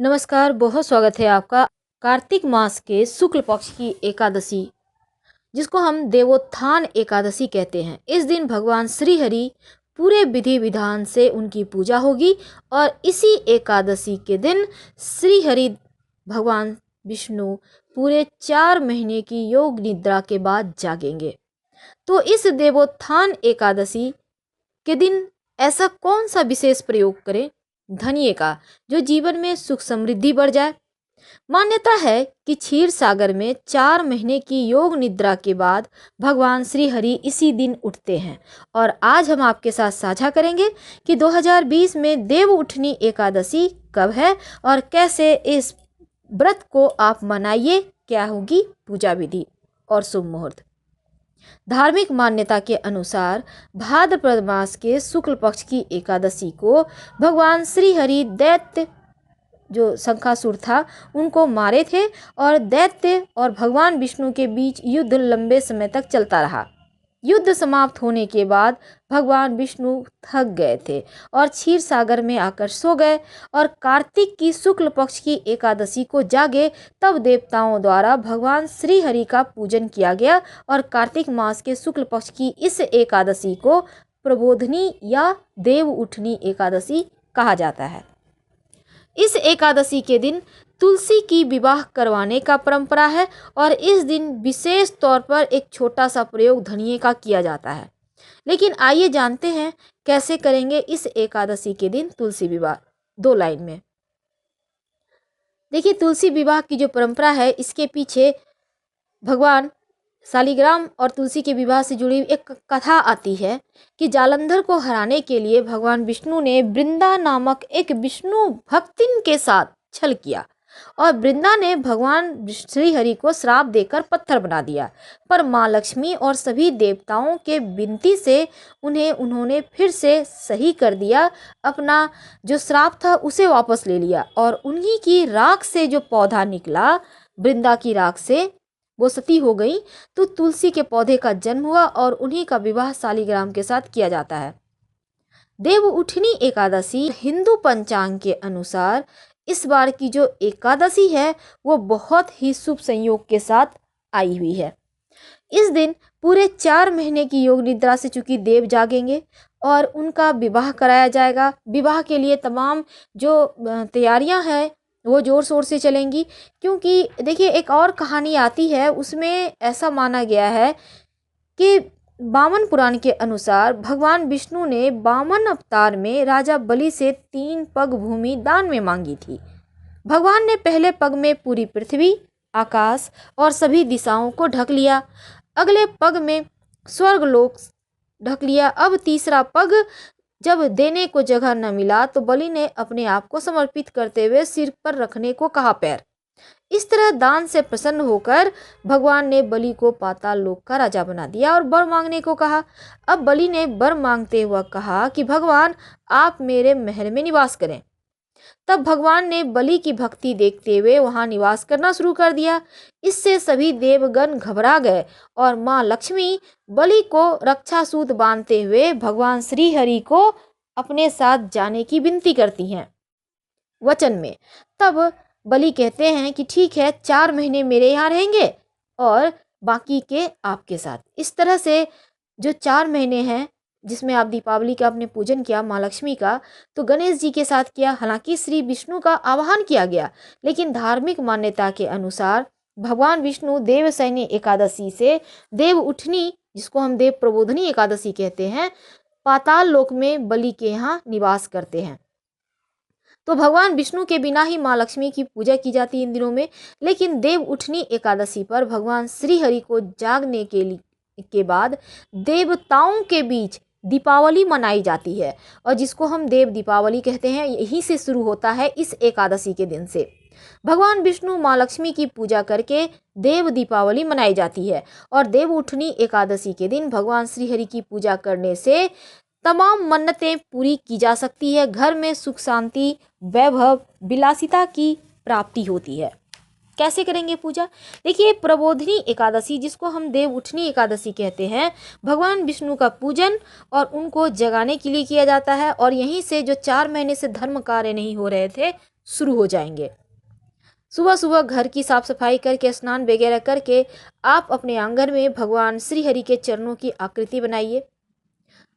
नमस्कार, बहुत स्वागत है आपका। कार्तिक मास के शुक्ल पक्ष की एकादशी, जिसको हम देवोत्थान एकादशी कहते हैं, इस दिन भगवान श्री हरि पूरे विधि विधान से उनकी पूजा होगी और इसी एकादशी के दिन श्री हरि भगवान विष्णु पूरे 4 महीने की योग निद्रा के बाद जागेंगे। तो इस देवोत्थान एकादशी के दिन ऐसा कौन सा विशेष प्रयोग करें धनिये का, जो जीवन में सुख समृद्धि बढ़ जाए। मान्यता है कि क्षीर सागर में 4 महीने की योग निद्रा के बाद भगवान श्री हरि इसी दिन उठते हैं और आज हम आपके साथ साझा करेंगे कि 2020 में देव उठनी एकादशी कब है और कैसे इस व्रत को आप मनाइए, क्या होगी पूजा विधि और शुभ मुहूर्त। धार्मिक मान्यता के अनुसार भाद्रपद मास के शुक्ल पक्ष की एकादशी को भगवान श्री हरि दैत्य जो शंखासुर था उनको मारे थे और दैत्य और भगवान विष्णु के बीच युद्ध लंबे समय तक चलता रहा। युद्ध समाप्त होने के बाद भगवान विष्णु थक गए थे और क्षीर सागर में आकर सो गए और कार्तिक की शुक्ल पक्ष की एकादशी को जागे। तब देवताओं द्वारा भगवान श्री हरि का पूजन किया गया और कार्तिक मास के शुक्ल पक्ष की इस एकादशी को प्रबोधनी या देव उठनी एकादशी कहा जाता है। इस एकादशी के दिन तुलसी की विवाह करवाने का परंपरा है और इस दिन विशेष तौर पर एक छोटा सा प्रयोग धनिये का किया जाता है। लेकिन आइए जानते हैं कैसे करेंगे इस एकादशी के दिन तुलसी विवाह। 2 लाइन में देखिए, तुलसी विवाह की जो परंपरा है इसके पीछे भगवान शालिग्राम और तुलसी के विवाह से जुड़ी एक कथा आती है कि जालंधर को हराने के लिए भगवान विष्णु ने वृंदा नामक एक विष्णु भक्तिन के साथ छल किया और वृंदा ने भगवान श्री हरि को श्राप देकर पत्थर बना दिया। पर माँ लक्ष्मी और सभी देवताओं के विनती से उन्होंने फिर से सही कर दिया, अपना जो श्राप था उसे वापस ले लिया और उन्हीं की राख से जो पौधा निकला, वृंदा की राख से वो सती हो गई, तो तुलसी के पौधे का जन्म हुआ और उन्हीं का विवाह शालिग्राम के साथ किया जाता है। देव उठनी एकादशी हिंदू पंचांग के अनुसार इस बार की जो एकादशी है वो बहुत ही शुभ संयोग के साथ आई हुई है। इस दिन पूरे 4 महीने की योग निद्रा से चूंकि देव जागेंगे और उनका विवाह कराया जाएगा। विवाह के लिए तमाम जो तैयारियां हैं वो जोर शोर से चलेंगी, क्योंकि देखिए एक और कहानी आती है, उसमें ऐसा माना गया है कि वामन पुराण के अनुसार भगवान विष्णु ने वामन अवतार में राजा बलि से 3 पग भूमि दान में मांगी थी। भगवान ने पहले पग में पूरी पृथ्वी, आकाश और सभी दिशाओं को ढक लिया, अगले पग में स्वर्गलोक ढक लिया। अब तीसरा पग जब देने को जगह न मिला तो बलि ने अपने आप को समर्पित करते हुए सिर पर रखने को कहा पैर। इस तरह दान से प्रसन्न होकर भगवान ने बलि को पाताल लोक का राजा बना दिया और वर मांगने को कहा। अब बलि ने वर मांगते हुए कहा कि भगवान आप मेरे महल में निवास करें। तब भगवान ने बलि की भक्ति देखते हुए वहां निवास करना शुरू कर दिया। इससे सभी देवगण घबरा गए और माँ लक्ष्मी बलि को रक्षा सूत्र बांधते हुए भगवान श्री हरि को अपने साथ जाने की विनती करती हैं वचन में। तब बलि कहते हैं कि ठीक है, 4 महीने मेरे यहाँ रहेंगे और बाकी के आपके साथ। इस तरह से जो 4 महीने हैं जिसमें आप दीपावली का आपने पूजन किया माँ लक्ष्मी का, तो गणेश जी के साथ किया। हालांकि श्री विष्णु का आवाहन किया गया, लेकिन धार्मिक मान्यता के अनुसार भगवान विष्णु देवशयनी एकादशी से देव उठनी, जिसको हम देव प्रबोधनी एकादशी कहते हैं, पाताल लोक में बलि के यहाँ निवास करते हैं। तो भगवान विष्णु के बिना ही माँ लक्ष्मी की पूजा की जाती है इन दिनों में। लेकिन देव उठनी एकादशी पर भगवान श्री हरि को जागने के बाद देवताओं के बीच दीपावली मनाई जाती है और जिसको हम देव दीपावली कहते हैं, यहीं से शुरू होता है। इस एकादशी के दिन से भगवान विष्णु माँ लक्ष्मी की पूजा करके देव दीपावली मनाई जाती है और देव उठनी एकादशी के दिन भगवान श्री हरि की पूजा करने से तमाम मन्नतें पूरी की जा सकती है। घर में सुख शांति, वैभव, विलासिता की प्राप्ति होती है। कैसे करेंगे पूजा? देखिए, प्रबोधिनी एकादशी, जिसको हम देव उठनी एकादशी कहते हैं, भगवान विष्णु का पूजन और उनको जगाने के लिए किया जाता है। और यहीं से जो 4 महीने से धर्म कार्य नहीं हो रहे थे, शुरू हो जाएंगे। सुबह सुबह घर की साफ सफाई करके, स्नान वगैरह करके, आप अपने आंगन में भगवान श्री हरि के चरणों की आकृति बनाइए।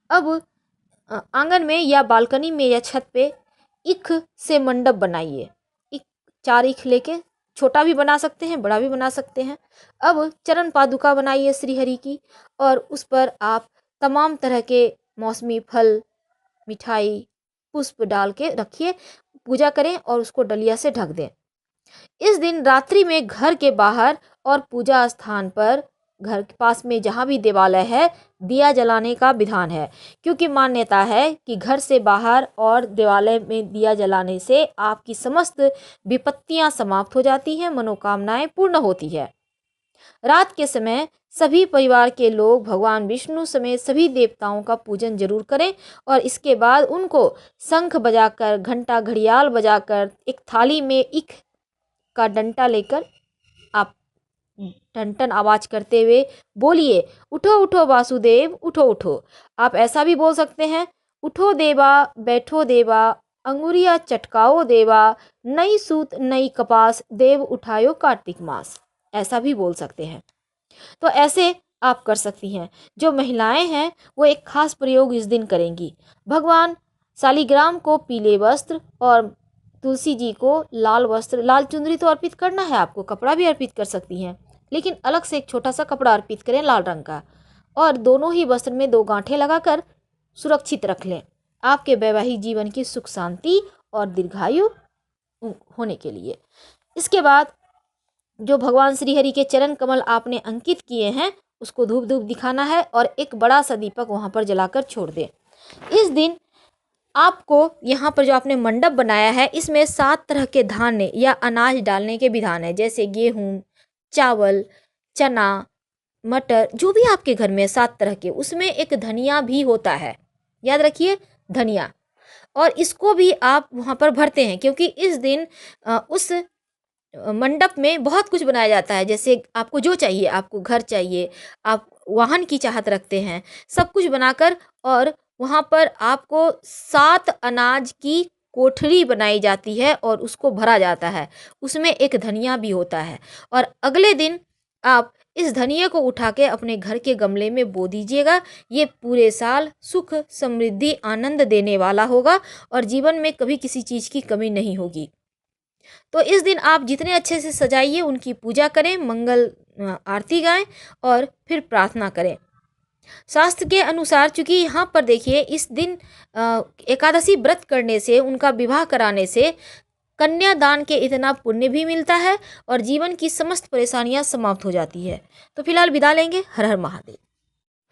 अब आंगन में या बालकनी में या छत पे ईख से मंडप बनाइए। 4 ईख लेके, छोटा भी बना सकते हैं, बड़ा भी बना सकते हैं। अब चरण पादुका बनाइए श्री हरि की, और उस पर आप तमाम तरह के मौसमी फल, मिठाई, पुष्प डाल के रखिए, पूजा करें और उसको डलिया से ढक दें। इस दिन रात्रि में घर के बाहर और पूजा स्थान पर, घर के पास में जहाँ भी देवालय है, दिया जलाने का विधान है। क्योंकि मान्यता है कि घर से बाहर और देवालय में दिया जलाने से आपकी समस्त विपत्तियां समाप्त हो जाती हैं, मनोकामनाएं पूर्ण होती है। रात के समय सभी परिवार के लोग भगवान विष्णु समेत सभी देवताओं का पूजन जरूर करें, और इसके बाद उनको शंख बजाकर, घंटा घड़ियाल बजाकर, एक थाली में ईख का डंटा लेकर आप टन आवाज करते हुए बोलिए, उठो उठो वासुदेव, उठो उठो। आप ऐसा भी बोल सकते हैं, उठो देवा, बैठो देवा, अंगुरिया चटकाओ देवा, नई सूत नई कपास, देव उठायो कार्तिक मास। ऐसा भी बोल सकते हैं। तो ऐसे आप कर सकती हैं। जो महिलाएं हैं वो एक खास प्रयोग इस दिन करेंगी। भगवान शालिग्राम को पीले वस्त्र और तुलसी जी को लाल वस्त्र, लाल चुनरी तो अर्पित करना है आपको, कपड़ा भी अर्पित कर सकती हैं, लेकिन अलग से एक छोटा सा कपड़ा अर्पित करें लाल रंग का, और दोनों ही वस्त्र में 2 गांठें लगाकर सुरक्षित रख लें, आपके वैवाहिक जीवन की सुख शांति और दीर्घायु होने के लिए। इसके बाद जो भगवान श्री हरि के चरण कमल आपने अंकित किए हैं, उसको धूप धूप दिखाना है और एक बड़ा सा दीपक वहां पर जलाकर छोड़ दें। इस दिन आपको यहाँ पर जो आपने मंडप बनाया है, इसमें 7 तरह के धान्य या अनाज डालने के विधान है, जैसे गेहूं, चावल, चना, मटर, जो भी आपके घर में 7 तरह के, उसमें एक धनिया भी होता है, याद रखिए, धनिया। और इसको भी आप वहाँ पर भरते हैं, क्योंकि इस दिन उस मंडप में बहुत कुछ बनाया जाता है। जैसे आपको जो चाहिए, आपको घर चाहिए, आप वाहन की चाहत रखते हैं, सब कुछ बनाकर, और वहाँ पर आपको 7 अनाज की कोठरी बनाई जाती है और उसको भरा जाता है, उसमें एक धनिया भी होता है। और अगले दिन आप इस धनिया को उठा के अपने घर के गमले में बो दीजिएगा। ये पूरे साल सुख, समृद्धि, आनंद देने वाला होगा और जीवन में कभी किसी चीज़ की कमी नहीं होगी। तो इस दिन आप जितने अच्छे से सजाइए, उनकी पूजा करें, मंगल आरती गाएं और फिर प्रार्थना करें। शास्त्र के अनुसार, चूंकि यहाँ पर देखिए, इस दिन एकादशी व्रत करने से, उनका विवाह कराने से कन्यादान के इतना पुण्य भी मिलता है और जीवन की समस्त परेशानियां समाप्त हो जाती है। तो फिलहाल विदा लेंगे। हर हर महादेव।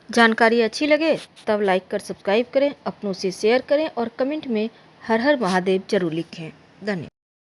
जानकारी अच्छी लगे तब लाइक कर सब्सक्राइब करें, अपनों से शेयर करें और कमेंट में हर हर महादेव जरूर लिखें। धन्यवाद।